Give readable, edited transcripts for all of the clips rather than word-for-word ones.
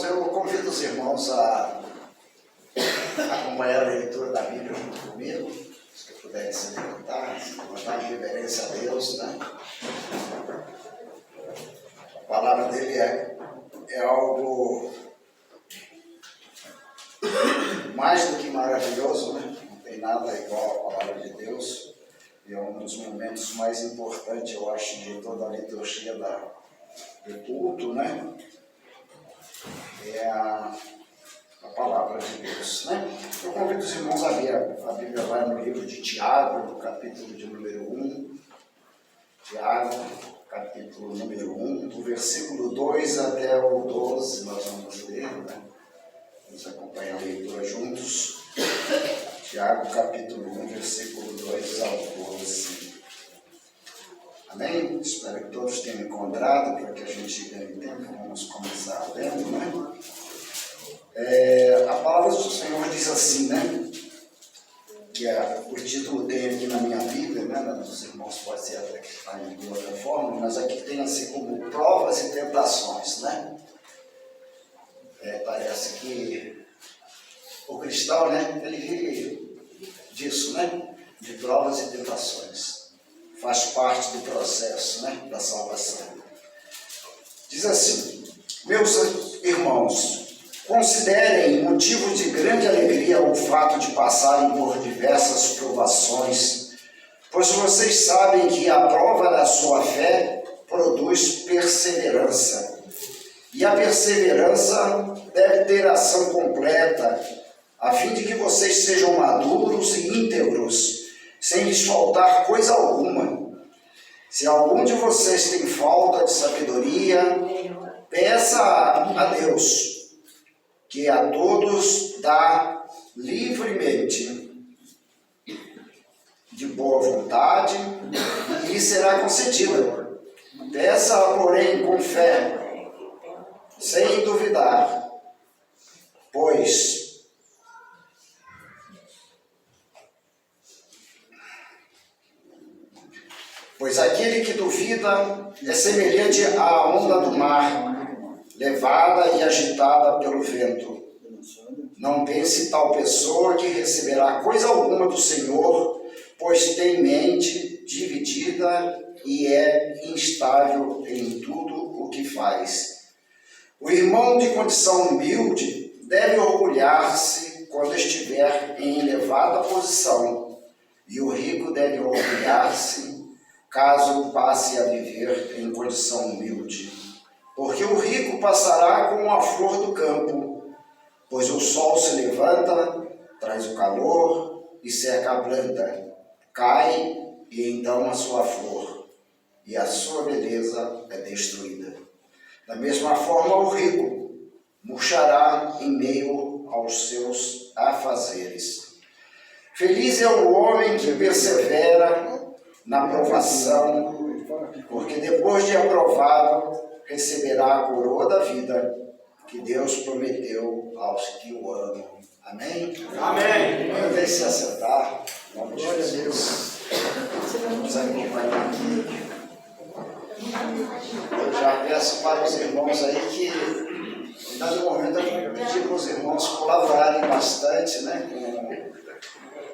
eu convido os irmãos a acompanhar a leitura da Bíblia junto comigo, se puderem se levantar em reverência a Deus, né? A palavra dele é algo mais do que maravilhoso, né? Não tem nada igual à palavra de Deus. E é um dos momentos mais importantes, eu acho, de toda a liturgia do culto, né? É a palavra de Deus, né? Eu convido os irmãos a ler. A Bíblia vai no livro de Tiago, no capítulo de número 1. Tiago, capítulo número 1, do versículo 2 até o 12, nós vamos ler, né? Vamos acompanhar a leitura juntos. Tiago, capítulo 1, versículo 2 ao 12. Amém? Espero que todos tenham encontrado, para que a gente ganhe tempo. Vamos começar lendo, né? A palavra do Senhor diz assim, né? Que o título tem aqui na minha Bíblia, né? Os irmãos podem ser até que está de outra forma, mas aqui tem assim como provas e tentações, né? Parece que o cristão, né? Ele vive disso, né? De provas e tentações. Faz parte do processo, né? Da salvação. Diz assim: meus irmãos, considerem motivo de grande alegria o fato de passarem por diversas provações, pois vocês sabem que a prova da sua fé produz perseverança. E a perseverança deve ter ação completa, a fim de que vocês sejam maduros e íntegros, sem lhes faltar coisa alguma. Se algum de vocês tem falta de sabedoria, peça a Deus, que a todos dá livremente, de boa vontade, e lhe será concedida. Peça, porém, com fé, sem duvidar, pois aquele que duvida é semelhante à onda do mar, levada e agitada pelo vento. Não pense tal pessoa que receberá coisa alguma do Senhor, pois tem mente dividida e é instável em tudo o que faz. O irmão de condição humilde deve orgulhar-se quando estiver em elevada posição, e o rico deve orgulhar-se caso passe a viver em condição humilde. Porque o rico passará como a flor do campo, pois o sol se levanta, traz o calor e seca a planta, cai e então a sua flor, e a sua beleza é destruída. Da mesma forma, o rico murchará em meio aos seus afazeres. Feliz é o homem que persevera na provação, porque depois de aprovado, receberá a coroa da vida que Deus prometeu aos que o amam. Amém? Amém. Podem se assentar, em nome de Jesus. Vamos acompanhar aqui. Eu já peço para os irmãos aí que, em dado momento, eu pedi para os irmãos colaborarem bastante, né,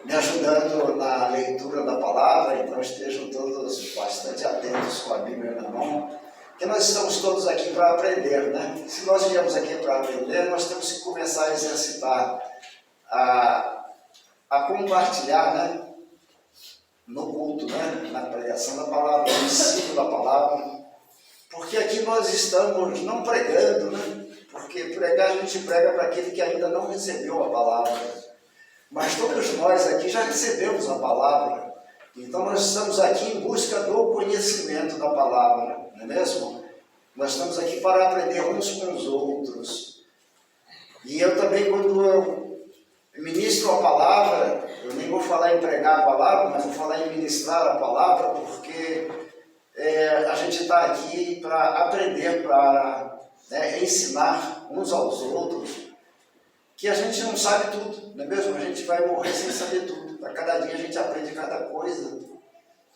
me ajudando na leitura da palavra, então estejam todos bastante atentos com a Bíblia na mão, porque nós estamos todos aqui para aprender, né? Se nós viemos aqui para aprender, nós temos que começar a exercitar, a compartilhar, né? No culto, né? Na pregação da palavra, no ensino da palavra, porque aqui nós estamos não pregando, né? Porque pregar a gente prega para aquele que ainda não recebeu a palavra. Mas todos nós aqui já recebemos a palavra, então nós estamos aqui em busca do conhecimento da palavra, não é mesmo? Nós estamos aqui para aprender uns com os outros. E eu também, quando eu ministro a palavra, eu nem vou falar em pregar a palavra, mas vou falar em ministrar a palavra, porque a gente está aqui para aprender, para ensinar uns aos outros, que a gente não sabe tudo, não é mesmo? A gente vai morrer sem saber tudo. A cada dia a gente aprende cada coisa,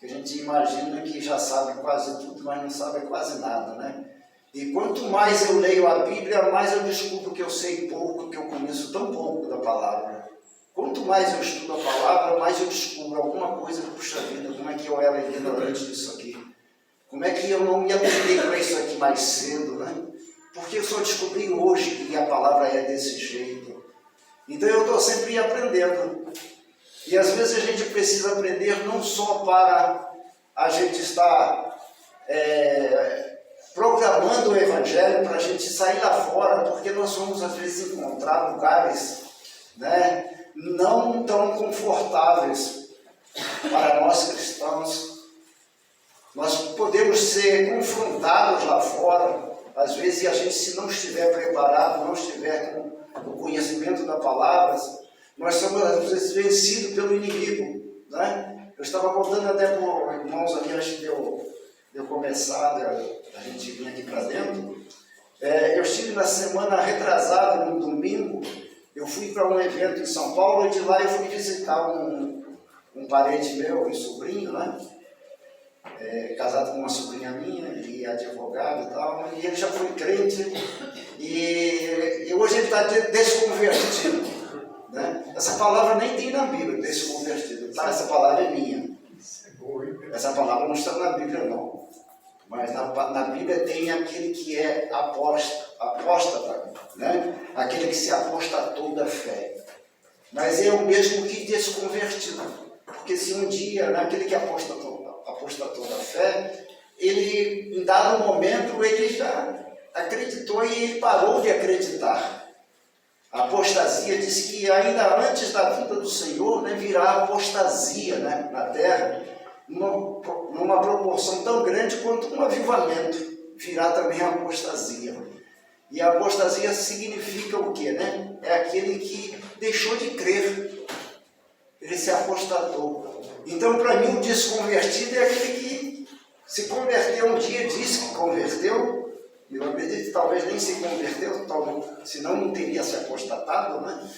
que a gente imagina que já sabe quase tudo, mas não sabe quase nada, né? E quanto mais eu leio a Bíblia, mais eu descubro que eu sei pouco, que eu conheço tão pouco da palavra. Quanto mais eu estudo a palavra, mais eu descubro alguma coisa, puxa vida, como é que eu era ignorante disso aqui? Como é que eu não me atentei para isso aqui mais cedo, né? Porque eu só descobri hoje que a palavra é desse jeito. Então eu estou sempre aprendendo. E às vezes a gente precisa aprender não só para a gente estar proclamando o Evangelho, para a gente sair lá fora, porque nós vamos às vezes encontrar lugares, né, não tão confortáveis para nós cristãos. Nós podemos ser confrontados lá fora, às vezes, e a gente, se não estiver preparado, não estiver com o conhecimento da palavra, nós somos, às vezes, vencidos pelo inimigo, né? Eu estava contando até para os irmãos ali, antes de eu começar, a gente vir aqui para dentro. Eu estive na semana retrasada, no domingo, eu fui para um evento em São Paulo, e de lá eu fui visitar um parente meu, um sobrinho, né? Casado com uma sobrinha minha, e advogado e tal, e ele já foi crente, e hoje ele está desconvertido, né? Essa palavra nem tem na Bíblia, desconvertido, tá? Essa palavra é minha. Essa palavra não está na Bíblia, não. Mas na Bíblia tem aquele que é apóstata, né? Aquele que se apostatou da fé. Mas é o mesmo que desconvertido. Porque se um dia, naquele que apostatou da fé, ele, em dado momento, ele já acreditou e ele parou de acreditar. A apostasia diz que ainda antes da vinda do Senhor, né, virá apostasia, né, na terra, numa proporção tão grande quanto um avivamento. Virá também a apostasia. E a apostasia significa o quê, né? É aquele que deixou de crer. Ele se apostatou. Então, para mim, o desconvertido é aquele que se converteu um dia, disse que converteu. Eu acredito que talvez nem se converteu, senão não teria se apostatado, né?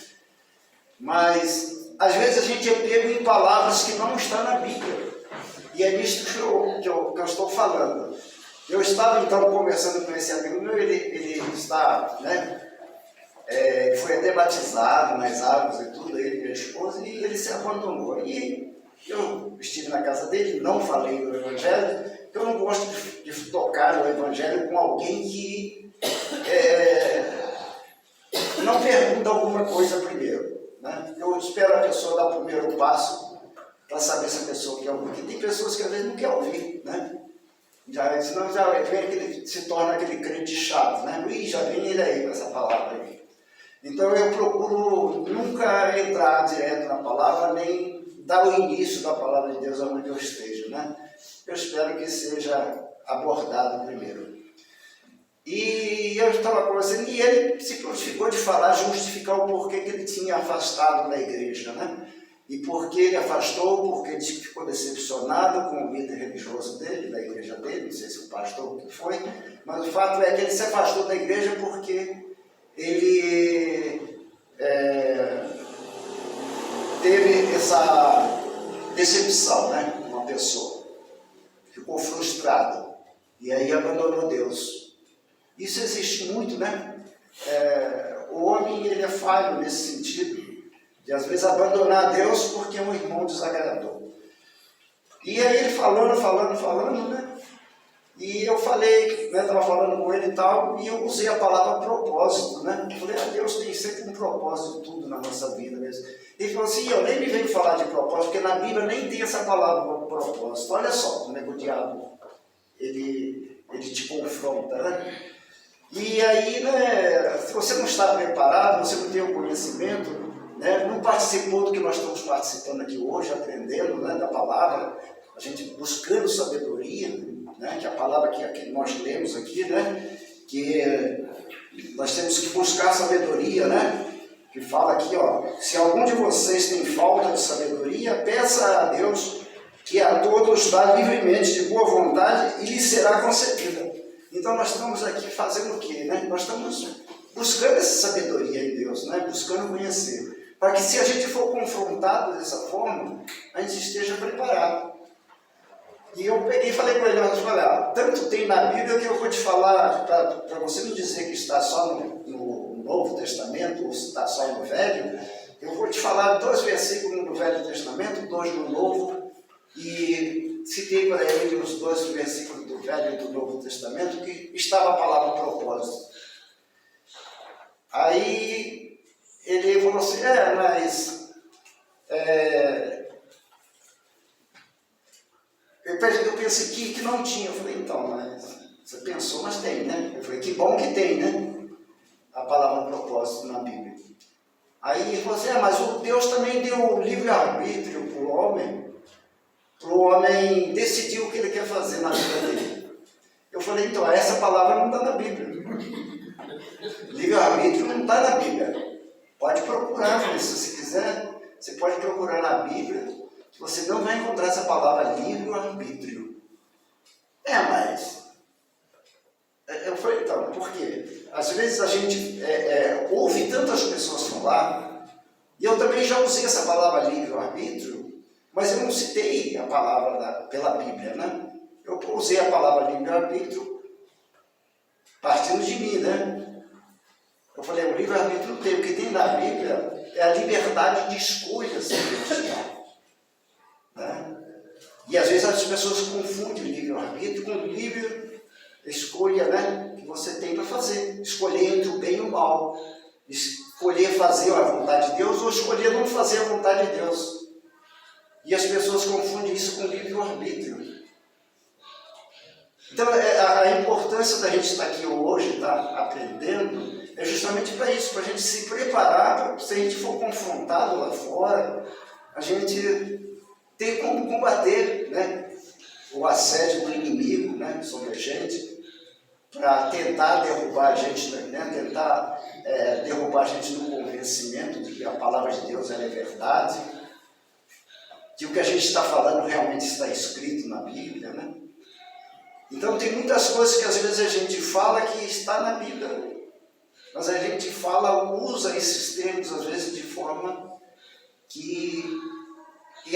Mas, às vezes, a gente é pego em palavras que não estão na Bíblia. E é nisso que eu estou falando. Eu estava, então, conversando com esse amigo meu, ele está, né? Foi até batizado nas águas e tudo, ele e minha esposa, e ele se abandonou. E eu estive na casa dele, não falei do Evangelho, eu não gosto de tocar no Evangelho com alguém que não pergunta alguma coisa primeiro, né? Eu espero a pessoa dar o primeiro passo para saber se a pessoa quer ouvir. Porque tem pessoas que às vezes não querem ouvir, né? Senão já vem se torna aquele crente chato, né? Já vem ele aí com essa palavra aí. Então eu procuro nunca entrar direto na palavra, nem dar o início da palavra de Deus aonde eu esteja, né? Eu espero que seja abordado primeiro. E eu estava conversando, e ele se prontificou de falar, justificar o porquê que ele tinha afastado da igreja, né? E por que ele afastou, porque ele ficou decepcionado com o líder religioso dele, da igreja dele, não sei se o pastor o que foi, mas o fato é que ele se afastou da igreja porque ele teve essa decepção, né? Uma pessoa ficou frustrado e aí abandonou Deus. Isso existe muito, né? O homem, ele é falho nesse sentido, de às vezes abandonar Deus porque um irmão desagradou. E aí ele falando, né? E eu falei, né, estava falando com ele e tal, e eu usei a palavra propósito, né? Eu falei, Deus tem sempre um propósito em tudo na nossa vida mesmo. Ele falou assim, eu nem me venho falar de propósito, porque na Bíblia nem tem essa palavra propósito. Olha só como é que o diabo, ele te confronta, né? E aí, né, se você não está preparado, você não tem o conhecimento, né, não participou do que nós estamos participando aqui hoje, aprendendo, né, da palavra, a gente buscando sabedoria, né, que a palavra que nós lemos aqui, né, que nós temos que buscar sabedoria, né, que fala aqui, ó, se algum de vocês tem falta de sabedoria, peça a Deus que a todos dá livremente, de boa vontade, e lhe será concedida. Então nós estamos aqui fazendo o quê, né? Nós estamos buscando essa sabedoria em Deus, né? Buscando conhecer, para que, se a gente for confrontado dessa forma, a gente esteja preparado. E eu peguei e falei para ele, olha, tanto tem na Bíblia que eu vou te falar, para você não dizer que está só no Novo Testamento ou se está só no Velho, eu vou te falar 2 versículos no Velho Testamento, 2 no Novo, e citei para ele os 2 versículos do Velho e do Novo Testamento, que estava a palavra propósito. Aí ele falou assim, mas eu pensei que não tinha. Eu falei, então, mas você pensou, mas tem, né? Eu falei, que bom que tem, né? A palavra propósito na Bíblia. Aí ele falou assim, mas o Deus também deu livre-arbítrio para o homem decidir o que ele quer fazer na vida dele. Eu falei, então, essa palavra não está na Bíblia. Livre-arbítrio não está na Bíblia. Pode procurar, se você quiser, você pode procurar na Bíblia, que você não vai encontrar essa palavra livre-arbítrio. Mas... Eu falei, então, por quê? Às vezes a gente ouve tantas pessoas falar, e eu também já usei essa palavra livre-arbítrio, mas eu não citei a palavra pela Bíblia, né? Eu usei a palavra livre-arbítrio partindo de mim, né? Eu falei, o livre-arbítrio não tem. O que tem na Bíblia é a liberdade de escolha celestial. Né? E às vezes as pessoas confundem o livre-arbítrio com livre escolha, né, que você tem para fazer. Escolher entre o bem e o mal. Escolher fazer a vontade de Deus ou escolher não fazer a vontade de Deus. E as pessoas confundem isso com livre-arbítrio. Então, a importância da gente estar aqui hoje, estar aprendendo, é justamente para isso, para a gente se preparar, para se a gente for confrontado lá fora, a gente ter como combater, né, o assédio do inimigo, né, sobre a gente, para tentar derrubar a gente, né, tentar derrubar a gente no convencimento de que a palavra de Deus é verdade, que o que a gente está falando realmente está escrito na Bíblia, né? Então tem muitas coisas que às vezes a gente fala que está na Bíblia, mas a gente usa esses termos às vezes de forma que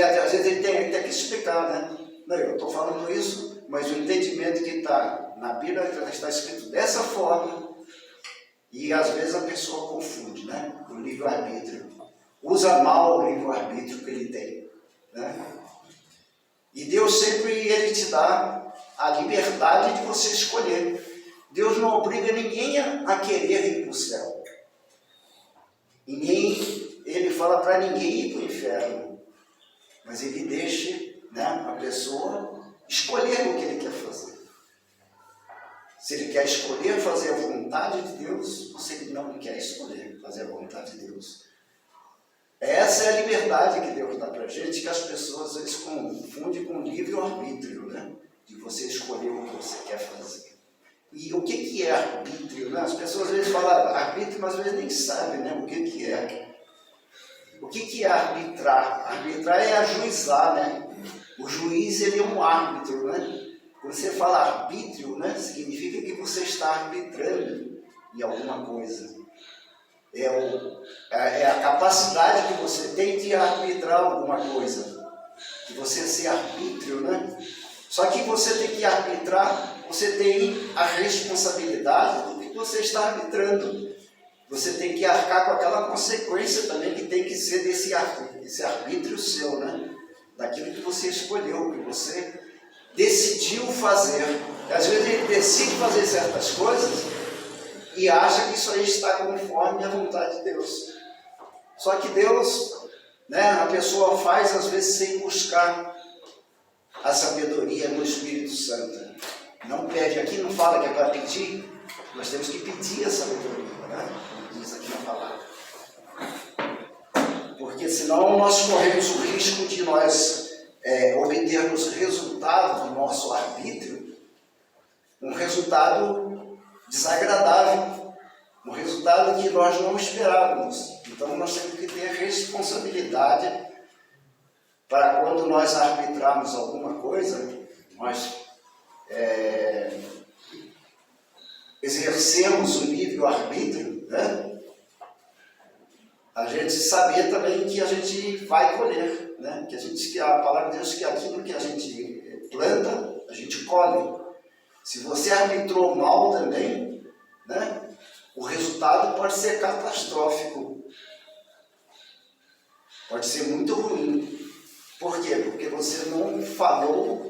às vezes ele tem até que explicar, né? Não, eu estou falando isso, mas o entendimento que está na Bíblia está escrito dessa forma, e às vezes a pessoa confunde, né? O livre-arbítrio. Usa mal o livre-arbítrio que ele tem, né? E Deus sempre ele te dá a liberdade de você escolher. Deus não obriga ninguém a querer ir para o céu. E nem ele fala para ninguém ir para o inferno. Mas ele deixa, né, a pessoa escolher o que ele quer fazer. Se ele quer escolher fazer a vontade de Deus, ou se ele não quer escolher fazer a vontade de Deus. Essa é a liberdade que Deus dá para a gente, que as pessoas às vezes confundem com livre-arbítrio, né? De você escolher o que você quer fazer. E o que é arbítrio, né? As pessoas às vezes falam arbítrio, mas às vezes nem sabem, né, o que é. O que é arbitrar? Arbitrar é ajuizar, né? O juiz ele é um árbitro, né? Quando você fala arbítrio, né, significa que você está arbitrando em alguma coisa. É a capacidade que você tem de arbitrar alguma coisa. De você ser arbítrio, né? Só que você tem que arbitrar, você tem a responsabilidade do que você está arbitrando. Você tem que arcar com aquela consequência também que tem que ser desse arbítrio seu, né? Daquilo que você escolheu, que você decidiu fazer. Às vezes ele decide fazer certas coisas e acha que isso aí está conforme a vontade de Deus. Só que Deus, né, a pessoa faz às vezes sem buscar a sabedoria no Espírito Santo. Não pede, aqui não fala que é para pedir, nós temos que pedir a sabedoria, né? Diz aqui na palavra. Porque senão nós corremos o risco de nós obtermos resultado do nosso arbítrio, um resultado desagradável, um resultado que nós não esperávamos. Então nós temos que ter responsabilidade para quando nós arbitrarmos alguma coisa, nós exercemos o livre-arbítrio, né? A gente saber também que a gente vai colher, né? Que a palavra de Deus, que aquilo que a gente planta, a gente colhe. Se você arbitrou mal também, né, o resultado pode ser catastrófico. Pode ser muito ruim. Por quê? Porque você não falou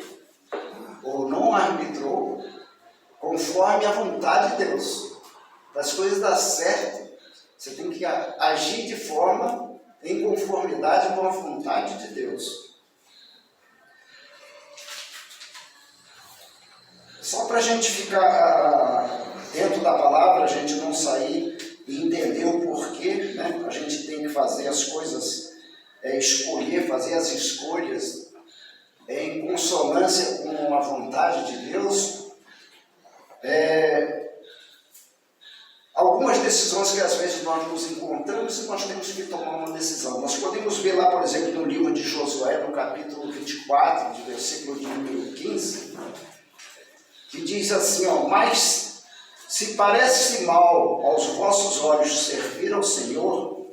ou não arbitrou conforme a vontade de Deus. Para as coisas dar certo, você tem que agir de forma em conformidade com a vontade de Deus. Só para a gente ficar dentro da palavra, a gente não sair e entender o porquê, né? A gente tem que fazer as coisas, escolher, fazer as escolhas em consonância com a vontade de Deus. Algumas decisões que às vezes nós nos encontramos e nós temos que tomar uma decisão. Nós podemos ver lá, por exemplo, no livro de Josué, no capítulo 24, de versículo de número 15, que diz assim, ó: mas se parece mal aos vossos olhos servir ao Senhor,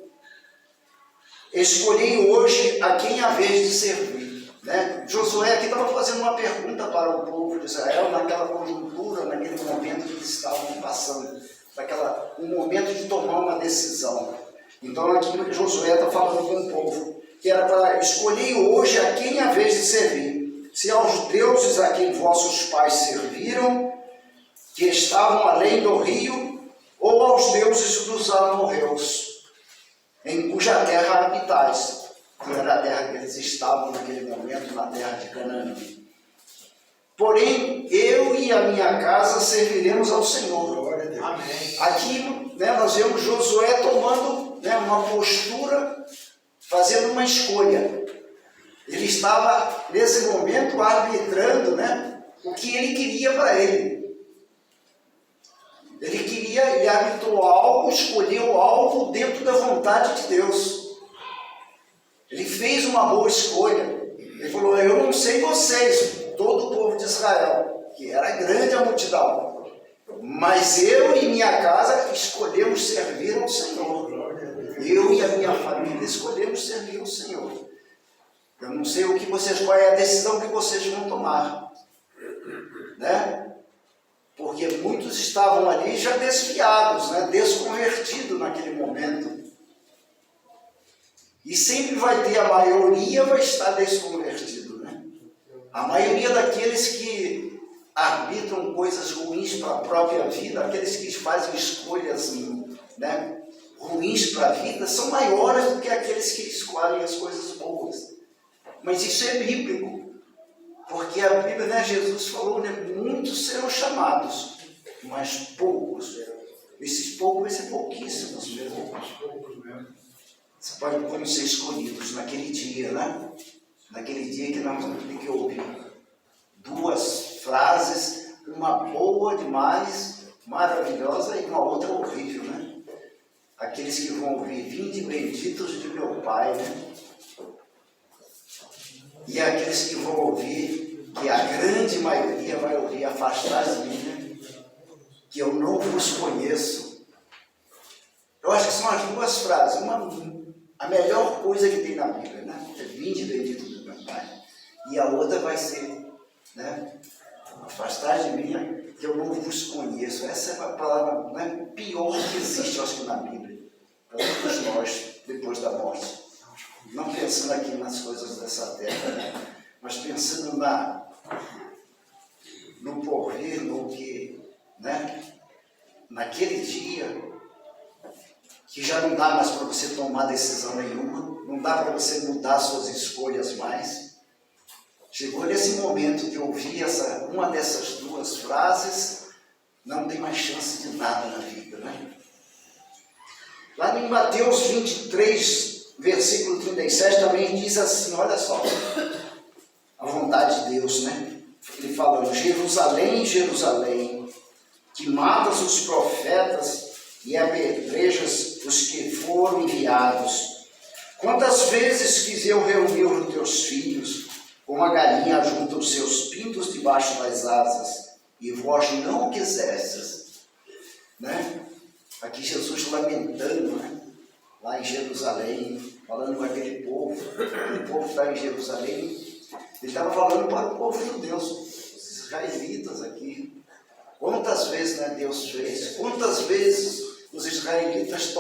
escolhei hoje a quem haveis de servir. Né? Josué aqui estava fazendo uma pergunta para o povo de Israel naquela conjuntura, naquele momento que eles estavam passando, um momento de tomar uma decisão. Então aqui Josué está falando com o povo, que era para escolher hoje a quem haveis de servir, se aos deuses a quem vossos pais serviram, que estavam além do rio, ou aos deuses dos amorreus, em cuja terra habitais, que era a terra que eles estavam naquele momento, na terra de Canaã. Porém, eu e a minha casa serviremos ao Senhor. Amém. Aqui, né, nós vemos Josué tomando, né, uma postura, fazendo uma escolha. Ele estava, nesse momento, arbitrando, né, o que ele queria para ele. Ele arbitrou algo, escolheu algo dentro da vontade de Deus. Ele fez uma boa escolha. Ele falou: eu não sei vocês, todo o povo de Israel, que era grande a multidão, mas eu e minha casa escolhemos servir ao Senhor. Eu e a minha família escolhemos servir ao Senhor. Eu não sei qual é a decisão que vocês vão tomar, né? Porque muitos estavam ali já desviados, né? Desconvertidos naquele momento. E sempre vai ter, a maioria vai estar desconvertido, né? A maioria daqueles que arbitram coisas ruins para a própria vida, aqueles que fazem escolhas, né, ruins para a vida, são maiores do que aqueles que escolhem as coisas boas. Mas isso é bíblico. Porque a Bíblia, né, Jesus falou, né, muitos serão chamados, mas poucos. Esses poucos vão ser pouquíssimos mesmo. Você pode ser escolhidos naquele dia, né? Naquele dia que nós vamos ter que ouvir duas frases, uma boa demais, maravilhosa, e uma outra horrível, né? Aqueles que vão ouvir: vinde benditos de meu Pai, né? E aqueles que vão ouvir, que a grande maioria vai ouvir: afastai-vos de mim, que eu não vos conheço. Eu acho que são as duas frases. A melhor coisa que tem na Bíblia, né? É: vinde bendito do meu Pai. E a outra vai ser, né? Afastai-vos de mim, que eu não vos conheço. Essa é a palavra, né, pior que existe, eu acho que na Bíblia, para todos nós, depois da morte. Não pensando aqui nas coisas dessa terra, né? Mas pensando no porvir, no que, né? Naquele dia, que já não dá mais para você tomar decisão nenhuma, não dá para você mudar suas escolhas mais. Chegou nesse momento que eu ouvi uma dessas duas frases, não tem mais chance de nada na vida, né? Lá em Mateus 23, versículo 37, também diz assim, olha só, a vontade de Deus, né? Ele falando: Jerusalém, Jerusalém, que matas os profetas e apedrejas os que foram enviados. Quantas vezes quis eu reunir os teus filhos, como a galinha junta os seus pintos debaixo das asas, e vós não o quisestes. Né? Aqui Jesus lamentando, né? Lá em Jerusalém, falando com aquele povo. O povo está em Jerusalém, Ele estava falando para o povo judeu, os israelitas aqui. Quantas vezes, né, Deus fez? Quantas vezes os israelitas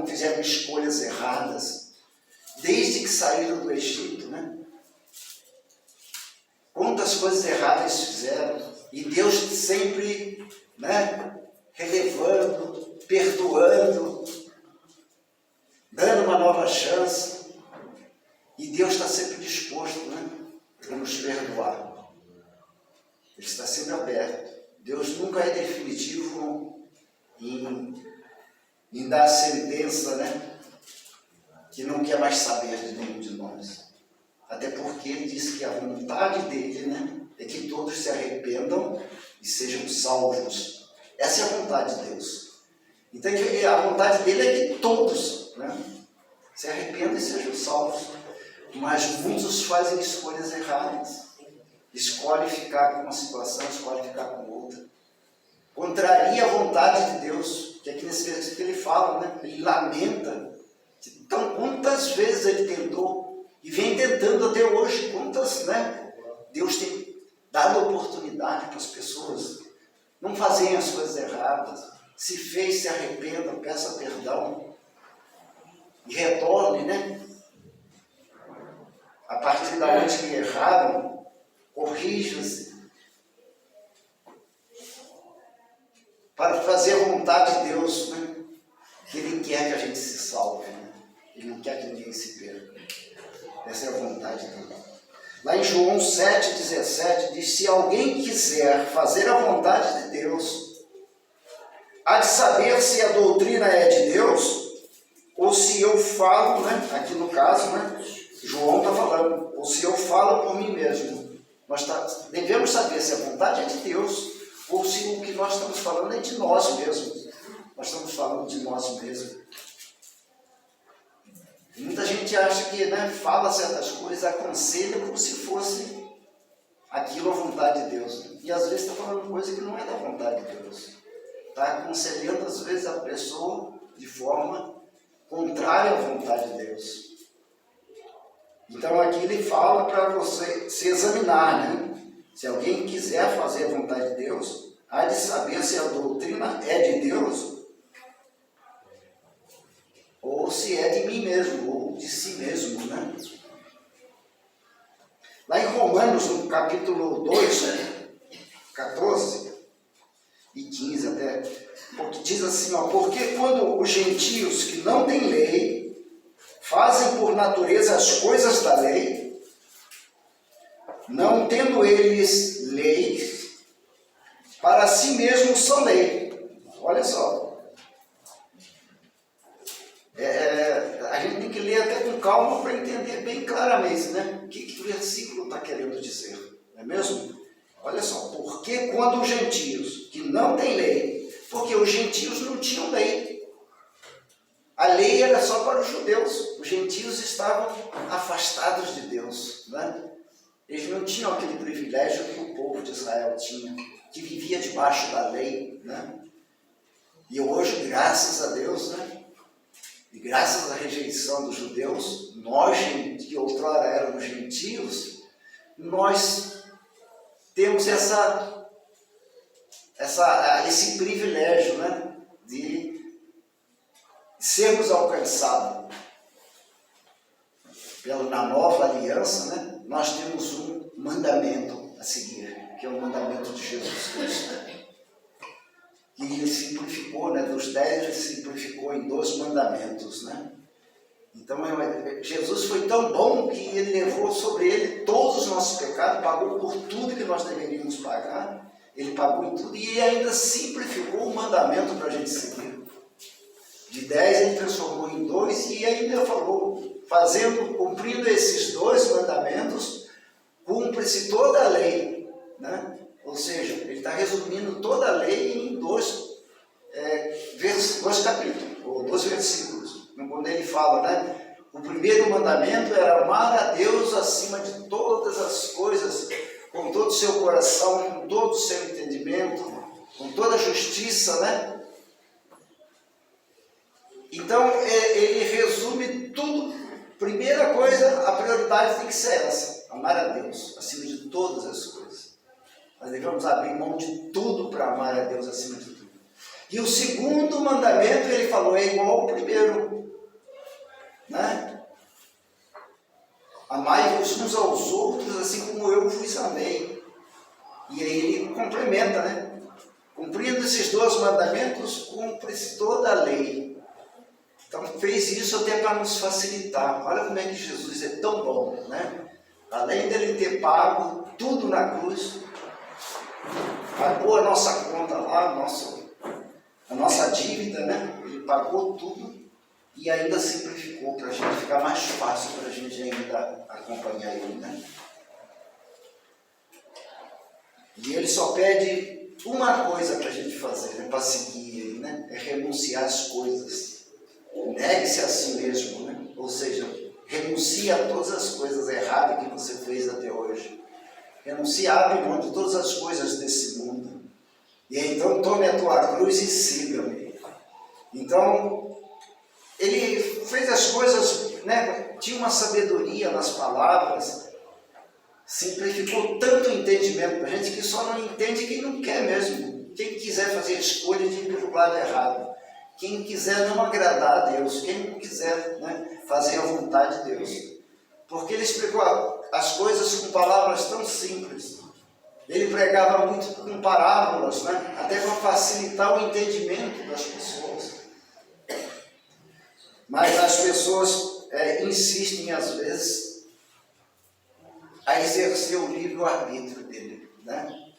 fizeram escolhas erradas, desde que saíram do Egito, né? Quantas coisas erradas fizeram, e Deus sempre, né, relevando, perdoando, dando uma nova chance, e Deus está sempre disposto, né, a nos perdoar. Ele está sempre aberto. Deus nunca é definitivo em dar a sentença, né, que não quer mais saber de nenhum de nós. Até porque ele disse que a vontade dele, né, é que todos se arrependam e sejam salvos. Essa é a vontade de Deus. Então a vontade dele é que todos, né, se arrependam e sejam salvos. Mas muitos fazem escolhas erradas. Escolhe ficar com uma situação, escolhe ficar com outra. Contraria a vontade de Deus, que aqui nesse versículo ele fala, né? Ele lamenta. Então, quantas vezes ele tentou, e vem tentando até hoje, quantas, né? Deus tem dado oportunidade para as pessoas não fazerem as coisas erradas. Se fez, se arrependa, peça perdão e retorne, né? A partir da onde que erraram, corrija-se, para fazer a vontade de Deus, né? Que Ele quer que a gente se salve, né? Ele não quer que ninguém se perca. Essa é a vontade dele. Lá em João 7,17 diz: se alguém quiser fazer a vontade de Deus, há de saber se a doutrina é de Deus, ou se eu falo, né? Aqui no caso, né? João está falando, ou se eu falo por mim mesmo. Nós devemos saber se a vontade é de Deus, ou se o que nós estamos falando é de nós mesmos. Nós estamos falando de nós mesmos. Muita gente acha que, né, fala certas coisas, aconselha como se fosse aquilo a vontade de Deus. E às vezes está falando coisa que não é da vontade de Deus. Está aconselhando às vezes a pessoa de forma contrária à vontade de Deus. Então aqui ele fala para você se examinar, né? Se alguém quiser fazer a vontade de Deus, há de saber se a doutrina é de Deus, ou se é de mim mesmo, ou de si mesmo, né? Lá em Romanos, no capítulo 2, 14 e 15 até, porque diz assim, ó: porque quando os gentios que não têm lei fazem por natureza as coisas da lei, não tendo eles lei, para si mesmos são lei. Olha só. A gente tem que ler até com calma para entender bem claramente, né? O que o versículo está querendo dizer, não é mesmo? Olha só, porque quando os gentios que não têm lei, porque os gentios não tinham lei, a lei era só para os judeus, os gentios estavam afastados de Deus, né? Eles não tinham aquele privilégio que o povo de Israel tinha, que vivia debaixo da lei, né? E hoje, graças a Deus, né? E graças à rejeição dos judeus, nós, que outrora éramos gentios, nós temos esse privilégio, né, de sermos alcançados. Na nova aliança, né, nós temos um mandamento a seguir, que é o mandamento de Jesus Cristo. E ele simplificou, né, dos 10 ele simplificou em 2 mandamentos, né? Então Jesus foi tão bom que ele levou sobre ele todos os nossos pecados, pagou por tudo que nós deveríamos pagar, ele pagou em tudo e ainda simplificou o mandamento para a gente seguir. De 10 ele transformou em 2 e ainda falou, cumprindo esses 2 mandamentos, cumpre-se toda a lei, né? Ou seja, ele está resumindo toda a lei em 2 capítulos, ou 2 versículos. Quando ele fala, né? O primeiro mandamento era amar a Deus acima de todas as coisas, com todo o seu coração, com todo o seu entendimento, com toda a justiça, né? Então, ele resume tudo. Primeira coisa, a prioridade tem que ser essa, Amar a Deus acima de todas as coisas. Nós devemos abrir mão de tudo para amar a Deus acima de tudo. E o segundo mandamento, ele falou, é igual ao primeiro, né? Amai-vos uns aos outros, assim como eu vos amei. E aí ele complementa, né? Cumprindo esses dois mandamentos, cumpre-se toda a lei. Então fez isso até para nos facilitar. Olha como é que Jesus é tão bom, né? Além dele ter pago tudo na cruz, pagou a nossa conta lá, a nossa dívida, né? Ele pagou tudo e ainda simplificou para a gente ficar mais fácil para a gente ainda acompanhar ele, né? E ele só pede uma coisa para a gente fazer, né? Para seguir ele, né? É renunciar às coisas. Negue-se a si mesmo, né? Ou seja, renuncie a todas as coisas erradas que você fez até hoje. Renuncie, abre mão de todas as coisas desse mundo. E então tome a tua cruz e siga-me. Então, ele fez as coisas, né? Tinha uma sabedoria nas palavras, simplificou tanto o entendimento para a gente que só não entende quem não quer mesmo. Quem quiser fazer a escolha de ir pelo lado errado. Quem quiser não agradar a Deus, quem não quiser, né, fazer a vontade de Deus. Porque ele explicou as coisas com palavras tão simples. Ele pregava muito com parábolas, né, até para facilitar o entendimento das pessoas. Mas as pessoas insistem, às vezes, a exercer o livre-arbítrio dele, né,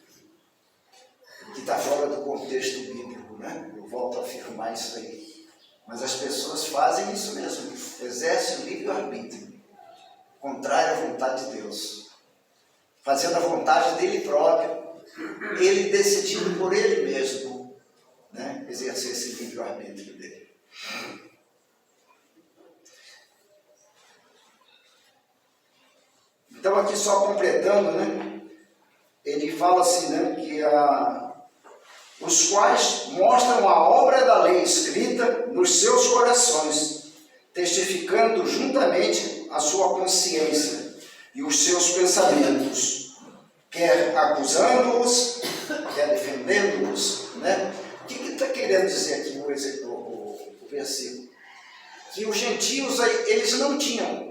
que está fora do contexto bíblico, né? Eu volto a afirmar isso aí. Mas as pessoas fazem isso mesmo, exercem o livre-arbítrio, contrário à vontade de Deus, fazendo a vontade dele próprio, ele decidindo por ele mesmo, né? Exercer esse livre-arbítrio dele. Então aqui só completando, né? Ele fala assim, né? Que os quais mostram a obra da lei escrita nos seus corações, testificando juntamente a sua consciência e os seus pensamentos, quer acusando-os, quer defendendo-os, né? O que está querendo dizer aqui o versículo? Que os gentios, eles não tinham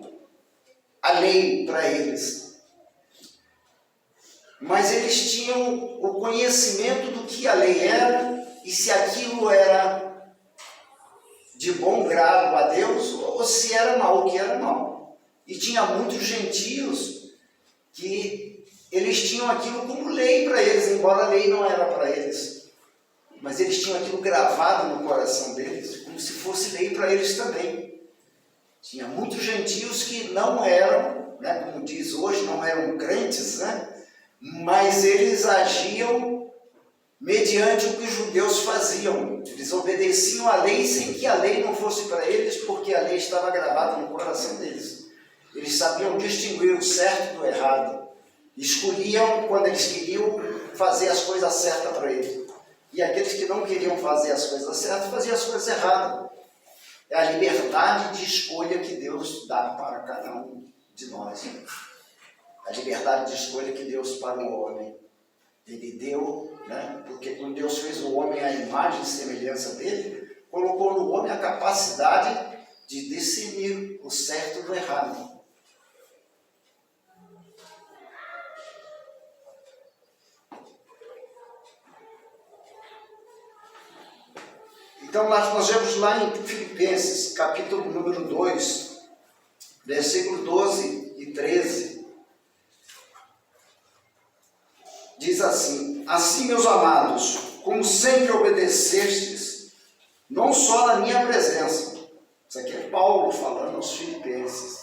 a lei para eles, mas eles tinham o conhecimento do que a lei era e se aquilo era de bom grado a Deus ou se era mal, o que era mal. E tinha muitos gentios que eles tinham aquilo como lei para eles, embora a lei não era para eles. Mas eles tinham aquilo gravado no coração deles, como se fosse lei para eles também. Tinha muitos gentios que não eram, né, como diz hoje, não eram crentes, né? Mas eles agiam mediante o que os judeus faziam. Eles obedeciam a lei sem que a lei não fosse para eles, porque a lei estava gravada no coração deles. Eles sabiam distinguir o certo do errado. Escolhiam, quando eles queriam, fazer as coisas certas para eles. E aqueles que não queriam fazer as coisas certas, faziam as coisas erradas. É a liberdade de escolha que Deus dá para cada um de nós. A liberdade de escolha que Deus para o homem. Ele deu, né? Porque quando Deus fez o homem à imagem e semelhança dele, colocou no homem a capacidade de discernir o certo do errado. Então nós vemos lá em Filipenses, capítulo número 2, versículo 12 e 13. Diz assim: assim, meus amados, como sempre obedecestes, não só na minha presença. Isso aqui é Paulo falando aos filipenses.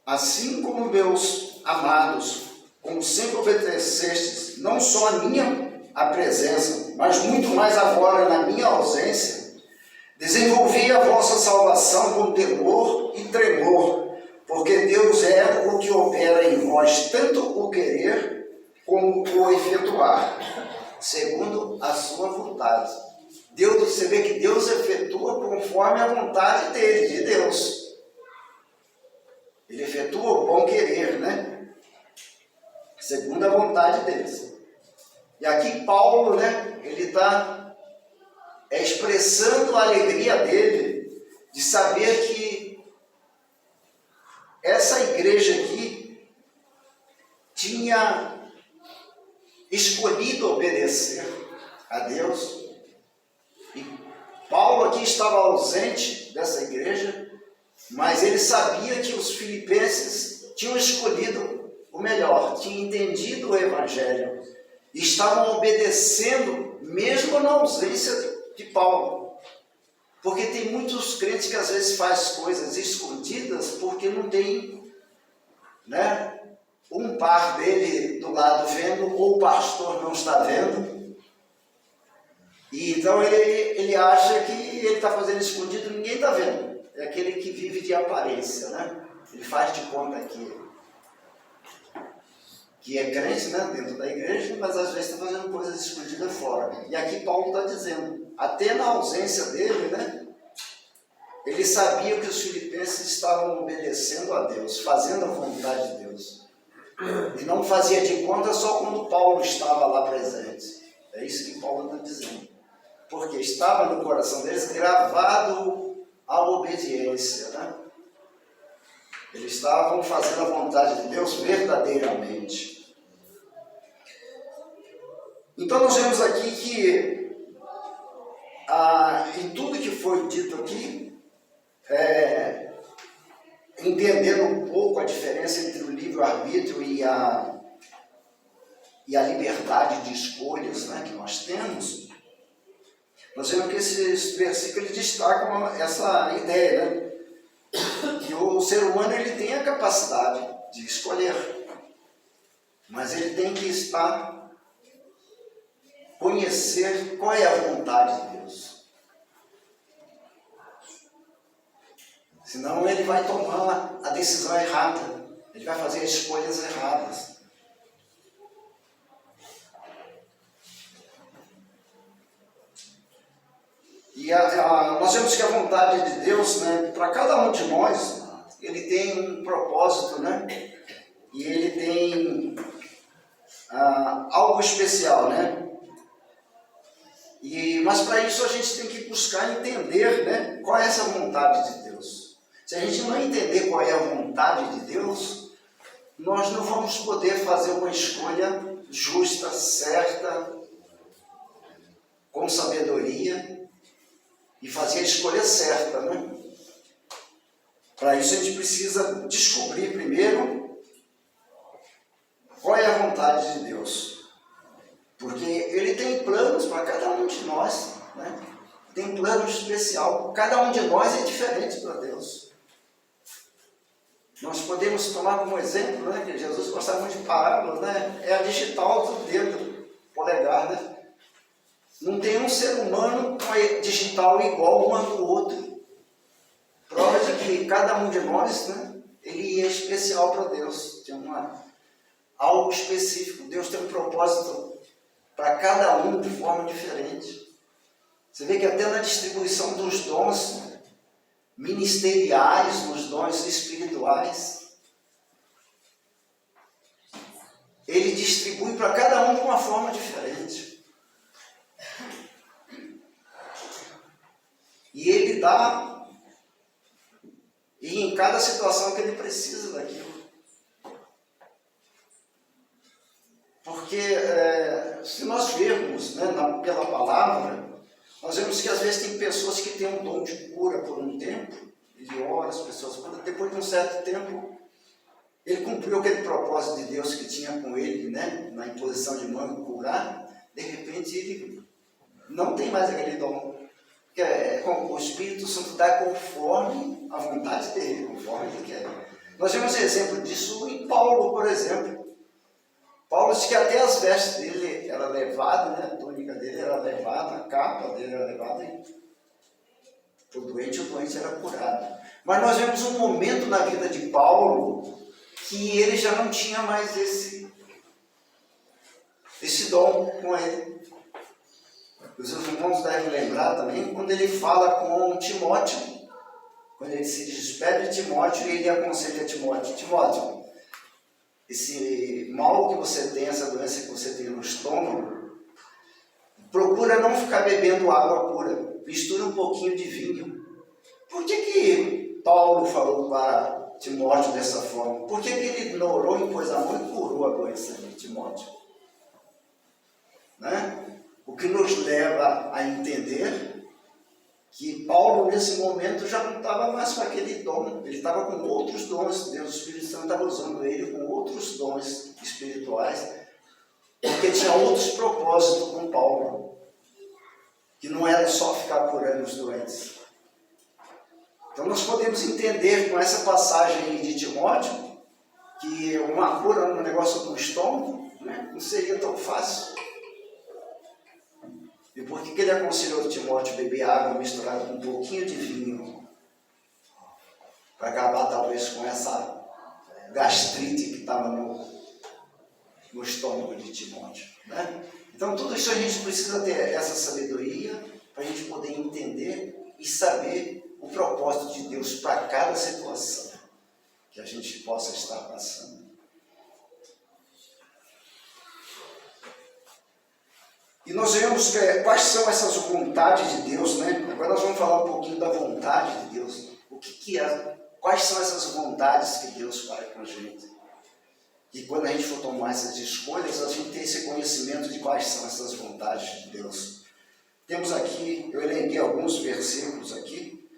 Assim como meus amados, como sempre obedecestes, não só a minha presença, mas muito mais agora na minha ausência, desenvolvi a vossa salvação com temor e tremor, porque Deus é o que opera em vós tanto o querer como o efetuar, segundo a sua vontade. Deus, você vê que Deus efetua conforme a vontade dele, de Deus. Ele efetua o bom querer, né? Segundo a vontade deles. E aqui Paulo, né? Ele está expressando a alegria dele de saber que essa igreja aqui tinha escolhido obedecer a Deus. E Paulo aqui estava ausente dessa igreja, mas ele sabia que os filipenses tinham escolhido o melhor, tinham entendido o evangelho e estavam obedecendo mesmo na ausência de Paulo. Porque tem muitos crentes que às vezes fazem coisas escondidas porque não tem, né, um par dele do lado vendo, ou o pastor não está vendo. E então ele acha que ele está fazendo escondido, ninguém está vendo. É aquele que vive de aparência, né? Ele faz de conta que é crente, né, dentro da igreja, mas às vezes está fazendo coisas escondidas fora. E aqui Paulo está dizendo, até na ausência dele, né, ele sabia que os filipenses estavam obedecendo a Deus, fazendo a vontade de Deus. E não fazia de conta só quando Paulo estava lá presente. É isso que Paulo está dizendo. Porque estava no coração deles gravado a obediência, né? Eles estavam fazendo a vontade de Deus verdadeiramente. Então nós vemos aqui que em tudo que foi dito aqui, entendendo um pouco a diferença entre o livre-arbítrio e a liberdade de escolhas, né, que nós temos, nós vemos que esses versículos destacam essa ideia, né, que o ser humano ele tem a capacidade de escolher, mas ele tem que conhecer qual é a vontade de Deus. Senão ele vai tomar a decisão errada, ele vai fazer escolhas erradas. E nós vemos que a vontade de Deus, né, para cada um de nós, ele tem um propósito, né? E ele tem algo especial, né? Mas para isso a gente tem que buscar entender, né, qual é essa vontade de Deus. Se a gente não entender qual é a vontade de Deus, nós não vamos poder fazer uma escolha justa, certa, com sabedoria, e fazer a escolha certa, né? Para isso a gente precisa descobrir primeiro qual é a vontade de Deus. Porque Ele tem planos para cada um de nós, né? Tem plano especial. Cada um de nós é diferente para Deus. Nós podemos tomar como exemplo, né, que Jesus gostava muito de parábolas, né? É a digital do dedo, polegar, né? Não tem um ser humano com a digital igual um ao outro. Prova de que cada um de nós, né, ele é especial para Deus. Tem algo específico. Deus tem um propósito para cada um de forma diferente. Você vê que até na distribuição dos dons ministeriais, nos dons espirituais, Ele distribui para cada um de uma forma diferente. E Ele dá, e em cada situação que Ele precisa daquilo. Porque se nós vermos, né, pela palavra, nós vemos que às vezes tem pessoas que têm um dom de cura por um tempo, ele ora, as pessoas curam, depois de um certo tempo, ele cumpriu aquele propósito de Deus que tinha com ele, né, na imposição de mão, curar, de repente ele não tem mais aquele dom. Porque o Espírito Santo dá conforme a vontade dele, conforme ele quer. Nós vemos exemplo disso em Paulo, por exemplo. Paulo diz que até as vestes dele eram levadas, né? A túnica dele era levada, a capa dele era levada, e o doente era curado. Mas nós vemos um momento na vida de Paulo que ele já não tinha mais esse dom com ele. Os irmãos devem lembrar também, quando ele fala com Timóteo, quando ele se despede de Timóteo, ele aconselha a Timóteo: Timóteo, esse mal que você tem, essa doença que você tem no estômago, procura não ficar bebendo água pura, mistura um pouquinho de vinho. Por que Paulo falou para Timóteo dessa forma? Por que ele ignorou, impôs a mão e curou a doença de Timóteo? Né? O que nos leva a entender que Paulo, nesse momento, já não estava mais com aquele dom, ele estava com outros dons. Deus, o Espírito Santo estava usando ele com outros dons espirituais, porque tinha outros propósitos com Paulo, que não era só ficar curando os doentes. Então nós podemos entender com essa passagem aí de Timóteo, que uma cura no negócio do estômago, né, não seria tão fácil. E por que ele aconselhou Timóteo a beber água misturada com um pouquinho de vinho? Para acabar talvez com essa gastrite que estava no estômago de Timóteo. Né? Então tudo isso a gente precisa ter essa sabedoria para a gente poder entender e saber o propósito de Deus para cada situação que a gente possa estar passando. E nós vemos quais são essas vontades de Deus, né? Agora nós vamos falar um pouquinho da vontade de Deus. O que é? Quais são essas vontades que Deus faz com a gente? E quando a gente for tomar essas escolhas, a gente tem esse conhecimento de quais são essas vontades de Deus. Temos aqui, eu elenquei alguns versículos aqui,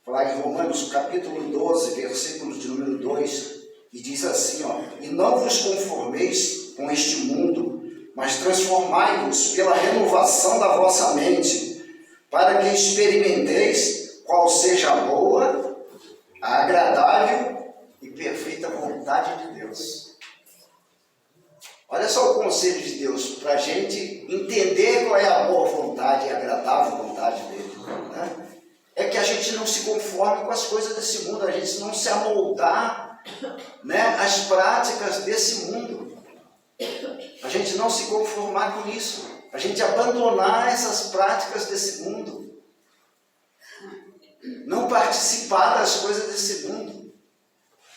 falar em Romanos capítulo 12, versículo de número 2, e diz assim, ó: e não vos conformeis com este mundo, mas transformai-vos pela renovação da vossa mente, para que experimenteis qual seja a boa, a agradável e perfeita vontade de Deus. Olha só o conselho de Deus, para a gente entender qual é a boa vontade e a agradável vontade dele. Né? É que a gente não se conforme com as coisas desse mundo, a gente não se amoldar, né, às práticas desse mundo. A gente não se conformar com isso, a gente abandonar essas práticas desse mundo, não participar das coisas desse mundo,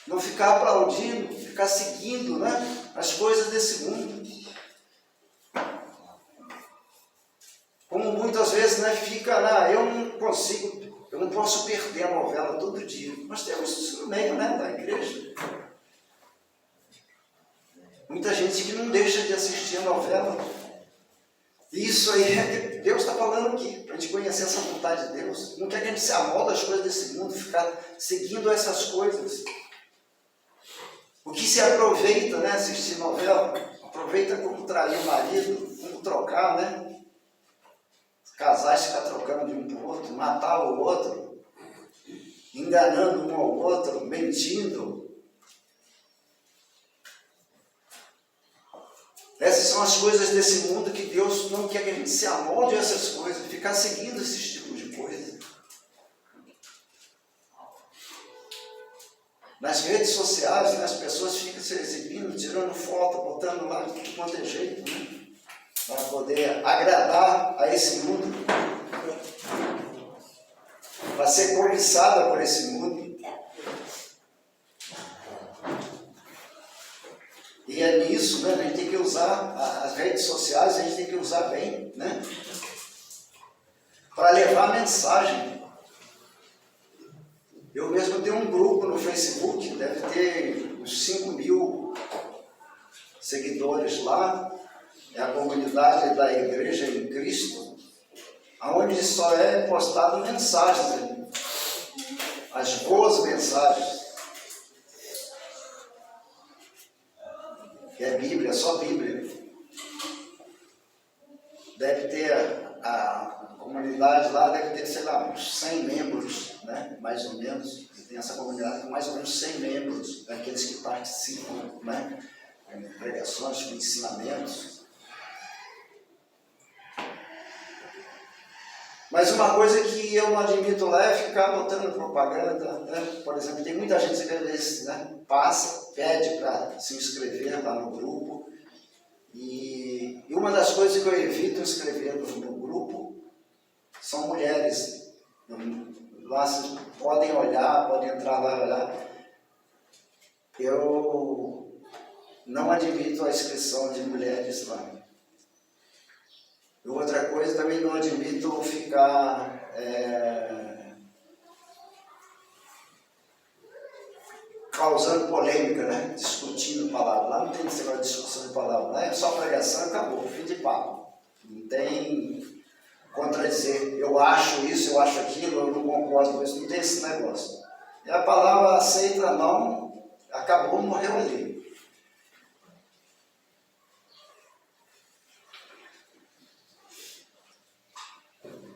não ficar aplaudindo, ficar seguindo, né, as coisas desse mundo. Como muitas vezes, né, fica lá, eu não posso perder a novela todo dia. Nós temos isso no meio, né, da igreja. Muita gente que não deixa de assistir a novela. Isso aí é que Deus está falando aqui, para a gente conhecer essa vontade de Deus. Não quer que a gente se amolde às coisas desse mundo, ficar seguindo essas coisas. O que se aproveita, né, assistir novela, aproveita como trair o marido, como trocar, né? Casais ficar trocando de um para o outro, matar o outro, enganando um ao outro, mentindo. Essas são as coisas desse mundo que Deus não quer que a gente se amolde a essas coisas, ficar seguindo esses tipos de coisa. Nas redes sociais, né, as pessoas ficam se exibindo, tirando foto, botando lá de tudo quanto é jeito, né, para poder agradar a esse mundo, para ser cobiçada por esse mundo. E é nisso, né, a gente tem que usar as redes sociais, a gente tem que usar bem, né, para levar a mensagem. Eu mesmo tenho um grupo no Facebook, deve ter uns 5.000 seguidores lá, é a comunidade da Igreja em Cristo, onde só é postado mensagens, né, as boas mensagens. Que é Bíblia, só Bíblia. Deve ter, a comunidade lá deve ter, sei lá, uns 100 membros, né? Mais ou menos. Tem essa comunidade com mais ou menos 100 membros, daqueles que participam, né? Com pregações, com ensinamentos. Mas uma coisa que eu não admito lá é ficar botando propaganda, né? Por exemplo, tem muita gente que às vezes, né, passa, pede para se inscrever lá no grupo. E uma das coisas que eu evito escrever no grupo são mulheres Lá vocês podem olhar, podem entrar lá e olhar. Eu não admito a inscrição de mulheres lá. E outra coisa, também não admito ficar causando polêmica, né? Discutindo palavra. Lá não tem esse negócio de discussão de palavra, lá é só pregação e acabou, fim de papo. Não tem contradizer, eu acho isso, eu acho aquilo, eu não concordo com isso, não tem esse negócio. E a palavra aceita, não, acabou, morreu ali.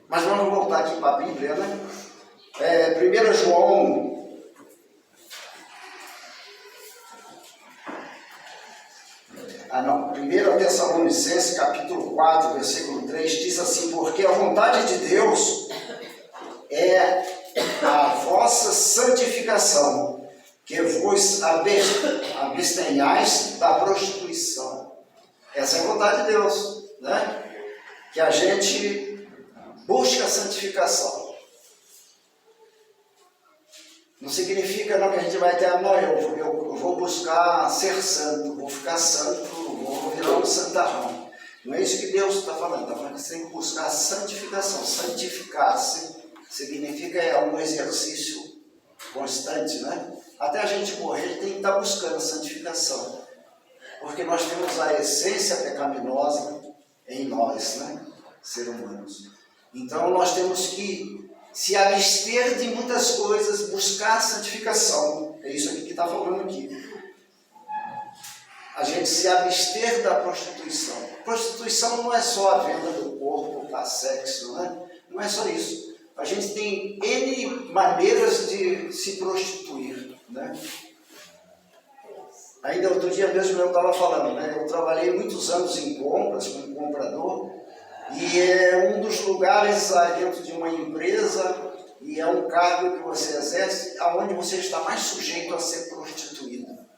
Mas vamos voltar aqui para a Bíblia, né? 1 João 1 Tessalonicenses, capítulo 4, versículo 3, diz assim: porque a vontade de Deus é a vossa santificação, que vos abstenhais da prostituição. Essa é a vontade de Deus, né? Que a gente busque a santificação. Não significa não, que a gente vai ter, não, eu vou buscar ser santo, vou ficar santo, vou virar um santarrão. Não é isso que Deus está falando. Está falando que você tem que buscar a santificação. Santificar-se significa um exercício constante, né? Até a gente morrer, tem que estar buscando a santificação. Porque nós temos a essência pecaminosa em nós, né? Seres humanos. Então nós temos que se abster de muitas coisas, buscar a santificação. É isso aqui que está falando aqui. A gente se abster da prostituição. Prostituição não é só a venda do corpo para sexo, né? Não é só isso. A gente tem N maneiras de se prostituir, né? Ainda outro dia mesmo eu estava falando, né? Eu trabalhei muitos anos em compras, como comprador, e é um dos lugares dentro de uma empresa, e é um cargo que você exerce, onde você está mais sujeito a ser prostituído,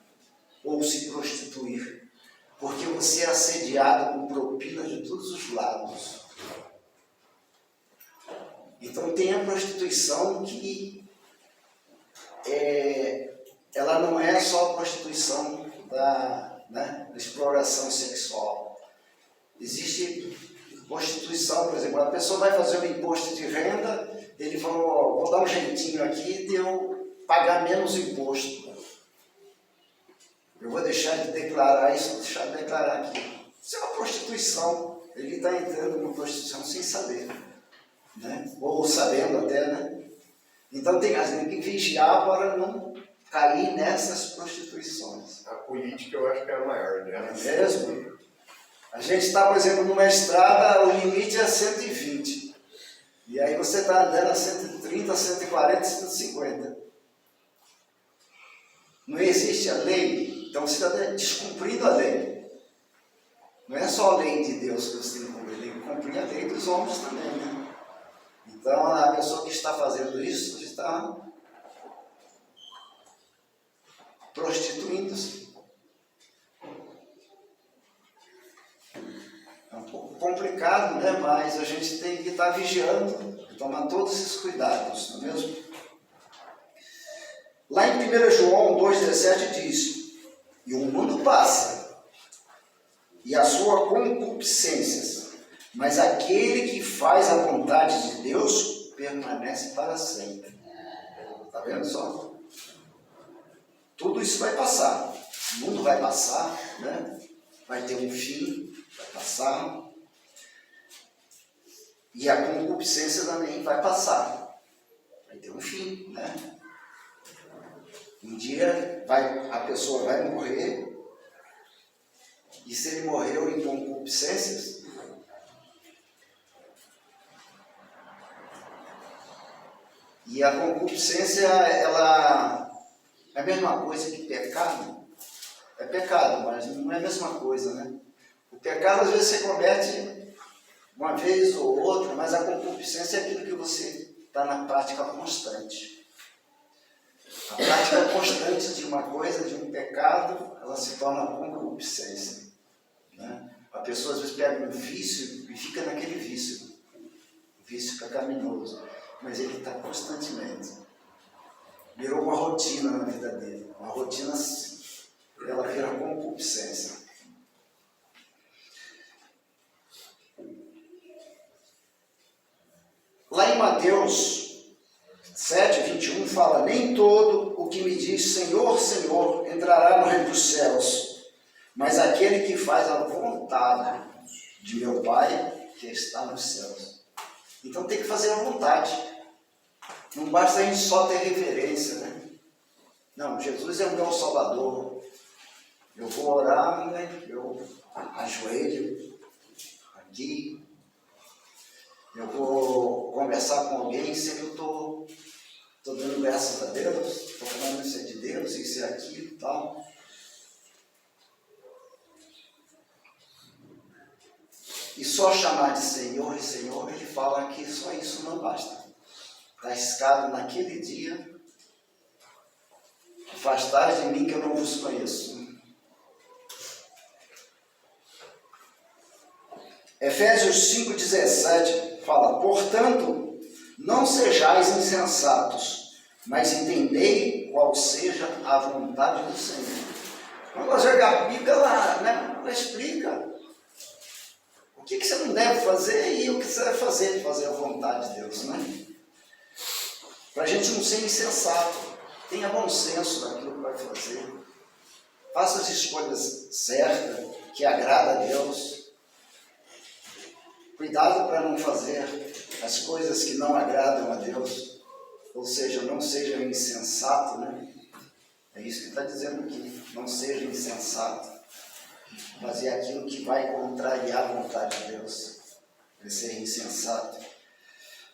ou se prostituir, porque você é assediado com propina de todos os lados. Então tem a prostituição que ela não é só a prostituição da exploração sexual. Existe prostituição, por exemplo, a pessoa vai fazer um imposto de renda, ele falou, vou dar um jeitinho aqui de eu pagar menos imposto. Eu vou deixar de declarar isso, vou deixar de declarar aqui. Isso é uma prostituição. Ele está entrando numa prostituição sem saber, né? Ou sabendo até, né? Então tem que vigiar para não cair nessas prostituições. A política eu acho que é a maior, né? É mesmo? A gente está, por exemplo, numa estrada, o limite é 120. E aí você está andando a 130, 140, 150. Não existe a lei, então você está descumprindo a lei. Não é só a lei de Deus que você tem que cumprir, tem que cumprir a lei dos homens também, né? Então a pessoa que está fazendo isso está prostituindo-se. É um pouco complicado, né? Mas a gente tem que estar vigiando, tomar todos esses cuidados, não é mesmo? Lá em 1 João 2,17 diz: e o mundo passa, e a sua concupiscência, mas aquele que faz a vontade de Deus permanece para sempre. Está vendo só? Tudo isso vai passar. O mundo vai passar, né? Vai ter um fim, vai passar. E a concupiscência também vai passar. Vai ter um fim, né? Um dia a pessoa vai morrer. E se ele morreu em concupiscências, e a concupiscência, ela é a mesma coisa que pecado. É pecado, mas não é a mesma coisa, né? O pecado às vezes você comete uma vez ou outra, mas a concupiscência é aquilo que você está na prática constante. A prática constante de uma coisa, de um pecado, ela se torna concupiscência, né? A pessoa às vezes pega um vício e fica naquele vício. O vício pecaminoso. mas ele está constantemente. Virou uma rotina na vida dele. Uma rotina, ela vira concupiscência. Lá em Mateus 7:21 fala: nem todo o que me diz Senhor, Senhor entrará no reino dos céus, mas aquele que faz a vontade de meu Pai que está nos céus. Então tem que fazer a vontade. Não basta a gente só ter reverência, né? Não, Jesus é o meu Salvador. Eu vou orar, né? Eu ajoelho aqui. Eu vou conversar com alguém, sempre eu estou dando graças a Deus, estou falando isso é de Deus, isso é aquilo e tal. E só chamar de Senhor e Senhor, ele fala que só isso não basta. Está arriscado naquele dia: afastai de mim que eu não vos conheço. Efésios 5:17 fala: portanto, não sejais insensatos, mas entendei qual seja a vontade do Senhor. Quando nós vemos a Bíblia, ela explica o que você não deve fazer e o que você deve fazer a vontade de Deus, né? Para a gente não ser insensato, tenha bom senso daquilo que vai fazer, faça as escolhas certas, que agradam a Deus. Cuidado para não fazer as coisas que não agradam a Deus, ou seja, não seja insensato, né? É isso que está dizendo aqui, não seja insensato, fazer aquilo que vai contrariar a vontade de Deus, é ser insensato.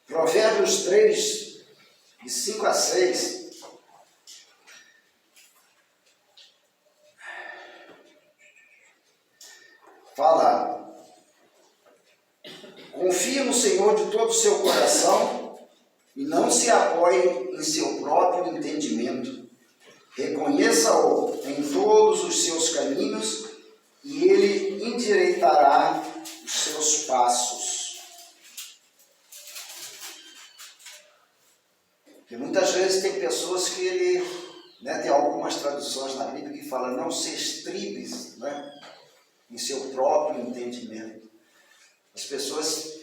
Provérbios 3:5-6, fala: confie no Senhor de todo o seu coração e não se apoie em seu próprio entendimento. Reconheça-o em todos os seus caminhos e ele endireitará os seus passos. Porque muitas vezes tem pessoas que tem algumas traduções na Bíblia que falam: não se estribes, em seu próprio entendimento. As pessoas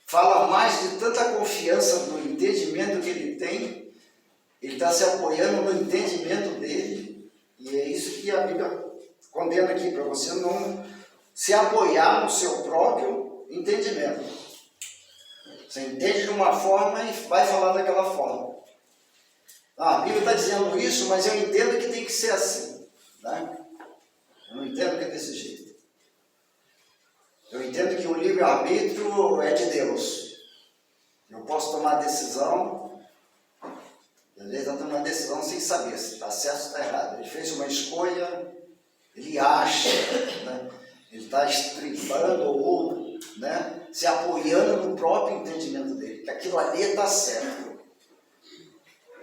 falam mais de tanta confiança no entendimento que ele tem, ele está se apoiando no entendimento dele, e é isso que a Bíblia condena aqui, para você não se apoiar no seu próprio entendimento. Você entende de uma forma e vai falar daquela forma. A Bíblia está dizendo isso, mas eu entendo que tem que ser assim, né? Eu não entendo que é desse jeito. Eu entendo que o livre-arbítrio é de Deus. Eu posso tomar decisão, e às vezes está tomando uma decisão sem saber se está certo ou está errado. Ele fez uma escolha, ele acha, ele está estribando ou se apoiando no próprio entendimento dele, que aquilo ali está certo.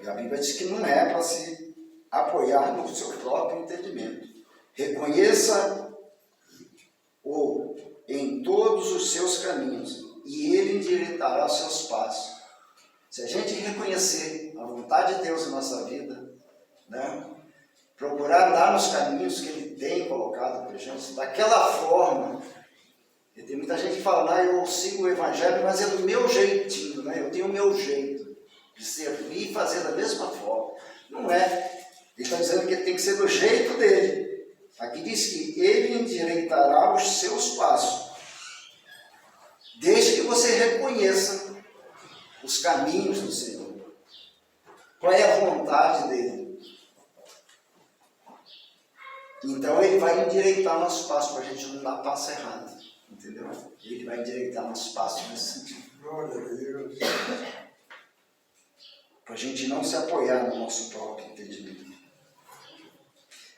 E a Bíblia diz que não é para se apoiar no seu próprio entendimento. Reconheça-o em todos os seus caminhos, e ele endireitará os seus passos. Se a gente reconhecer a vontade de Deus em nossa vida, procurar andar nos caminhos que ele tem colocado para a gente, daquela forma, e tem muita gente que fala: eu sigo o Evangelho, mas é do meu jeitinho, eu tenho o meu jeito de servir e fazer da mesma forma. Não é. Ele está dizendo que tem que ser do jeito dele. Aqui diz que ele endireitará os seus passos, desde que você reconheça os caminhos do Senhor. Qual é a vontade dele? Então ele vai endireitar nossos passos para a gente não dar passo errado, entendeu? Ele vai endireitar nossos passos nesse sentido. Glória a Deus. Para a gente não se apoiar no nosso próprio entendimento.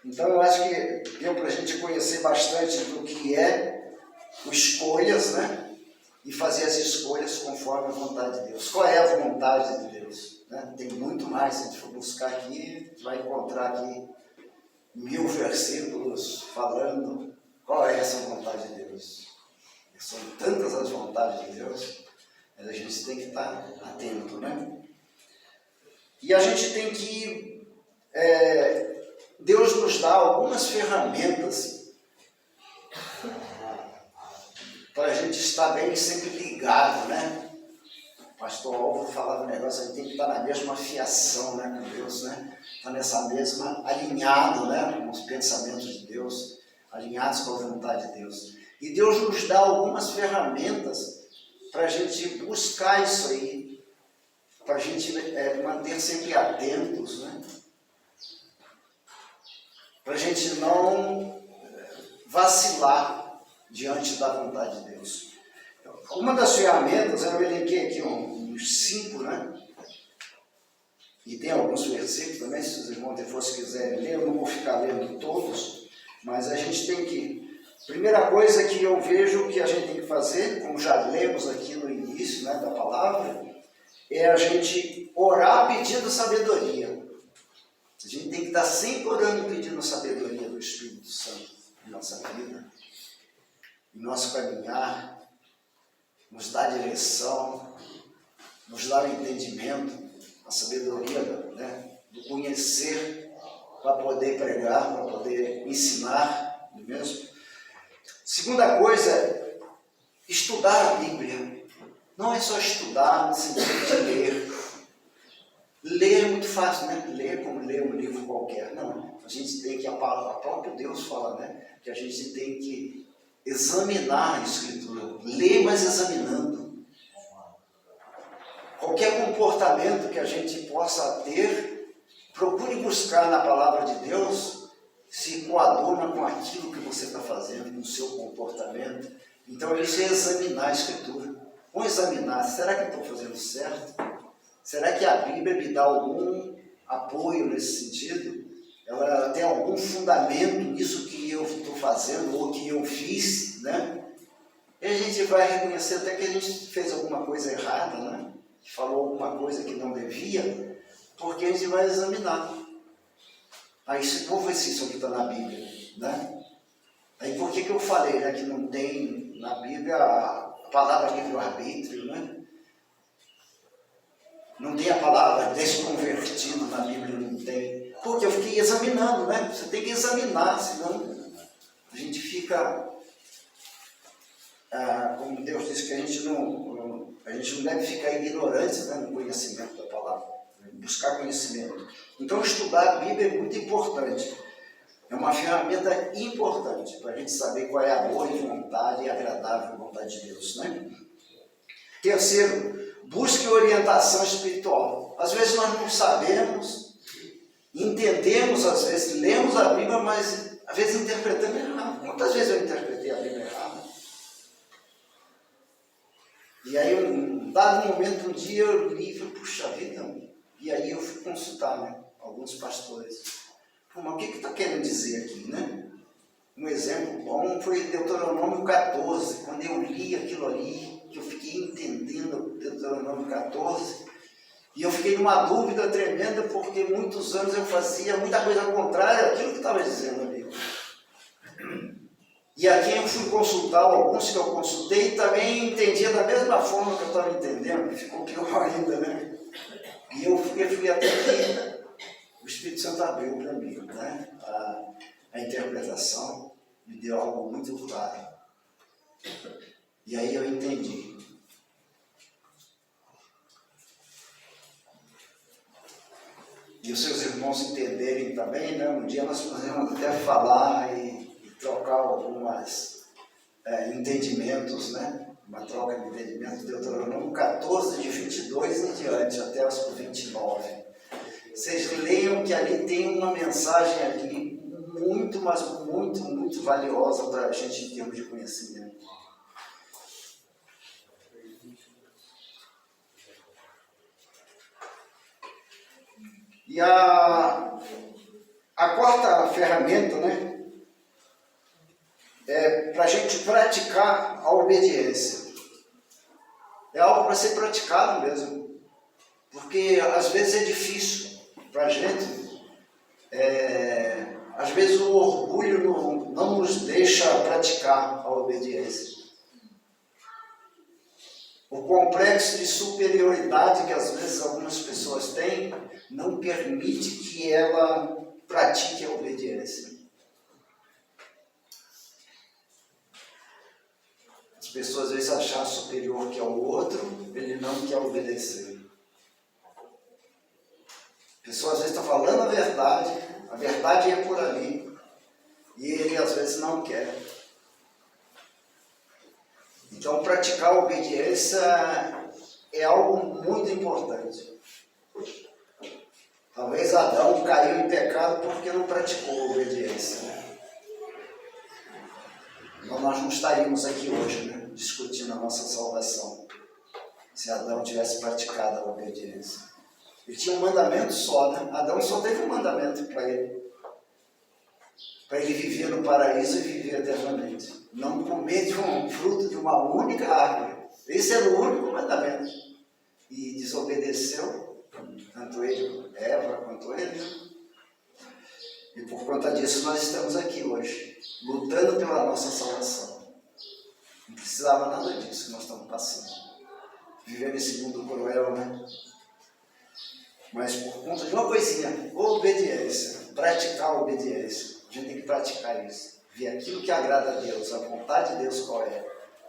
Então eu acho que deu para a gente conhecer bastante do que é escolhas, e fazer as escolhas conforme a vontade de Deus. Qual é a vontade de Deus? Tem muito mais, se a gente for buscar aqui, a gente vai encontrar aqui 1000 versículos falando qual é essa vontade de Deus. São tantas as vontades de Deus. Mas a gente tem que estar atento, né? E a gente tem que... Deus nos dá algumas ferramentas para a gente estar bem sempre ligado, né? O pastor Álvaro falava um negócio, a gente tem que estar na mesma fiação, né, com Deus, né? Estar nessa mesma, alinhado, né, com os pensamentos de Deus, alinhados com a vontade de Deus. E Deus nos dá algumas ferramentas para a gente buscar isso aí, para a gente manter sempre atentos, né? Para a gente não vacilar diante da vontade de Deus. Uma das ferramentas, eu elenquei aqui uns 5, né? E tem alguns versículos também, se os irmãos depois quiserem ler, eu não vou ficar lendo todos, mas a gente tem que... Primeira coisa que eu vejo que a gente tem que fazer, como já lemos aqui no início, né, da palavra, é a gente orar pedindo sabedoria. A gente tem que estar sempre orando e pedindo sabedoria do Espírito Santo em nossa vida, em nosso caminhar, nos dá direção, nos dá o entendimento, a sabedoria, né, do conhecer, para poder pregar, para poder ensinar, não é mesmo? Segunda coisa, estudar a Bíblia. Não é só estudar no sentido de ler. Ler é muito fácil, né? Ler como ler um livro qualquer. Não, a gente tem que, a próprio Deus fala, né? Que a gente tem que examinar a Escritura. Ler, mas examinando. Qualquer comportamento que a gente possa ter, procure buscar na palavra de Deus se coaduna com aquilo que você está fazendo, com o seu comportamento. Então, isso é examinar a Escritura. Vamos examinar, será que eu estou fazendo certo? Será que a Bíblia me dá algum apoio nesse sentido? Ela tem algum fundamento nisso que eu estou fazendo ou que eu fiz, né? E a gente vai reconhecer até que a gente fez alguma coisa errada, né? Falou alguma coisa que não devia, porque a gente vai examinar. Aí, vamos ver se isso aqui está na Bíblia, né? Aí, por que eu falei, né, que não tem na Bíblia a palavra livre-arbítrio, né? Não tem a palavra desconvertido na Bíblia, não tem. Porque eu fiquei examinando, né? Você tem que examinar, senão a gente fica... como Deus disse que a gente não deve ficar ignorante, né, no conhecimento da palavra. Buscar conhecimento. Então, estudar a Bíblia é muito importante. É uma ferramenta importante para a gente saber qual é a boa vontade e agradável vontade de Deus, né? Terceiro, busque orientação espiritual. Às vezes nós não sabemos, entendemos, às vezes lemos a Bíblia, mas às vezes interpretamos errado. Quantas vezes eu interpretei a Bíblia errada? E aí, um dado momento, um dia eu li e falei, puxa vida, e aí eu fui consultar, né, alguns pastores. Mas o que está querendo dizer aqui, né? Um exemplo bom foi Deuteronômio 14, quando eu li aquilo ali, que eu fiquei entendendo Deuteronômio 14, e eu fiquei numa dúvida tremenda, porque muitos anos eu fazia muita coisa contrária àquilo que estava dizendo ali. E a quem eu fui consultar, alguns que eu consultei, também entendia da mesma forma que eu estava entendendo, ficou pior ainda, né? E eu fui até que o Espírito Santo abriu para mim, né? A interpretação me deu algo muito claro. E aí eu entendi. E os seus irmãos entenderem também, né? Um dia nós podemos até falar e trocar alguns entendimentos, né? Uma troca de entendimento, Deuteronômio 14, de 22 em diante, até os 29. Vocês leiam que ali tem uma mensagem ali muito, mas muito, muito valiosa para a gente em termos de conhecimento. E a quarta ferramenta, né? É para a gente praticar a obediência. É algo para ser praticado mesmo. Porque às vezes é difícil para a gente. Às vezes o orgulho não nos deixa praticar a obediência. O complexo de superioridade que às vezes algumas pessoas têm não permite que ela pratique a obediência. As pessoas às vezes acham superior que ao outro, ele não quer obedecer. A pessoa às vezes está falando a verdade é por ali, e ele às vezes não quer. Então praticar a obediência é algo muito importante. Talvez Adão caiu em pecado porque não praticou a obediência, né? Então nós não estaríamos aqui hoje, né, discutindo a nossa salvação, se Adão tivesse praticado a obediência. Ele tinha um mandamento só, né? Adão só teve um mandamento para ele viver no paraíso e viver eternamente. Não comer de um fruto de uma única árvore. Esse era o único mandamento. E desobedeceu, tanto ele, Eva, quanto ele. E por conta disso nós estamos aqui hoje, lutando pela nossa salvação. Não precisava nada disso que nós estamos passando. Viver nesse mundo cruel, né? Mas por conta de uma coisinha, obediência, praticar a obediência. A gente tem que praticar isso. Ver aquilo que agrada a Deus, a vontade de Deus qual é.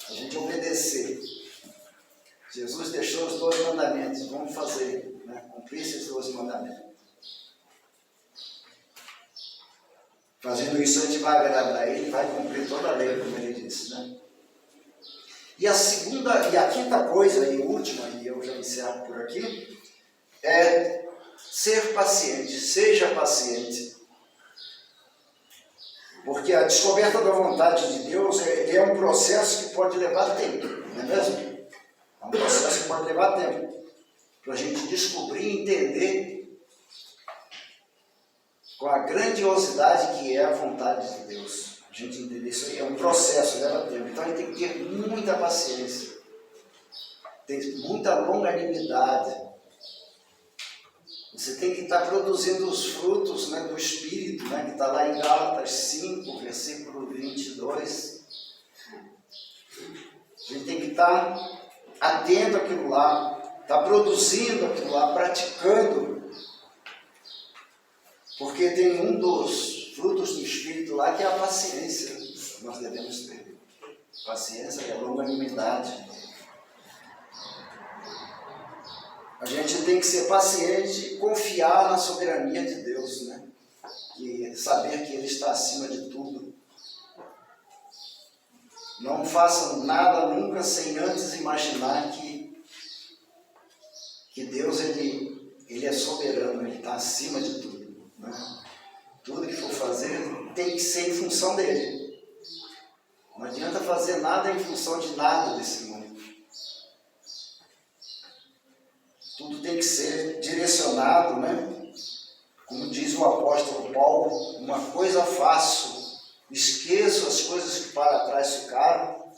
A gente obedecer. Jesus deixou os 12 mandamentos, vamos fazer, né? Cumprir esses 12 mandamentos. Fazendo isso, a gente vai agradar Ele, vai cumprir toda a lei, como Ele disse, né? E a quinta coisa, e última, e eu já encerro por aqui, é ser paciente, seja paciente. Porque a descoberta da vontade de Deus é um processo que pode levar tempo, não é mesmo? É um processo que pode levar tempo para a gente descobrir e entender com a grandiosidade que é a vontade de Deus. A gente entender isso aí é um processo, leva tempo. Então a gente tem que ter muita paciência, tem muita longanimidade. Você tem que estar produzindo os frutos, né, do Espírito, né, que está lá em Gálatas 5, versículo 22. A gente tem que estar atento àquilo lá, estar produzindo aquilo lá, praticando. Porque tem um dos frutos do Espírito lá que é a paciência. Nós devemos ter. Paciência é a longanimidade. A gente tem que ser paciente e confiar na soberania de Deus, né? E saber que Ele está acima de tudo. Não façam nada nunca sem antes imaginar que Deus ele é soberano, Ele está acima de tudo, né? Tudo que for fazer tem que ser em função dEle. Não adianta fazer nada em função de nada desse mundo. Tudo tem que ser direcionado, né? Como diz o apóstolo Paulo, uma coisa faço, esqueço as coisas que para trás ficaram.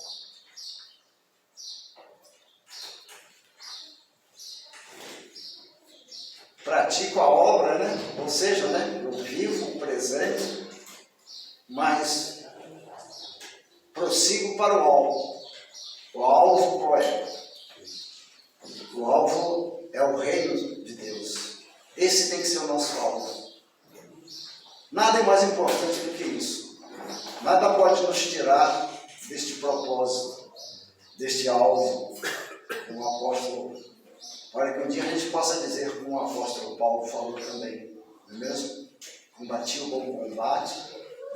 Pratico a obra, né? Ou seja, né? Eu vivo o presente, mas prossigo para o alvo. O alvo qual é? O alvo é o reino de Deus. Esse tem que ser o nosso alvo. Nada é mais importante do que isso. Nada pode nos tirar deste propósito, deste alvo. Um apóstolo, para que um dia a gente possa dizer, como o apóstolo Paulo falou também, não é mesmo? Combati o bom combate,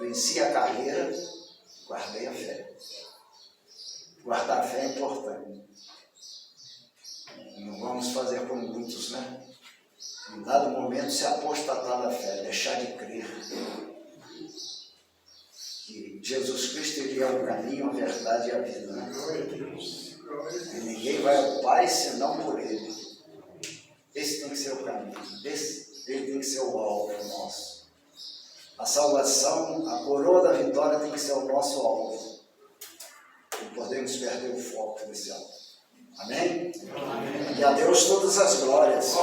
venci a carreira, guardei a fé. Guardar a fé é importante. Não vamos fazer como muitos, né? Em dado momento se apostatar da fé, deixar de crer que Jesus Cristo ele é o caminho, a verdade e a vida, né? E ninguém vai ao Pai senão por Ele. Esse tem que ser o caminho, ele tem que ser o alvo nosso. A salvação, a coroa da vitória tem que ser o nosso alvo. Não podemos perder o foco desse alvo. Amém? Amém? E a Deus todas as glórias.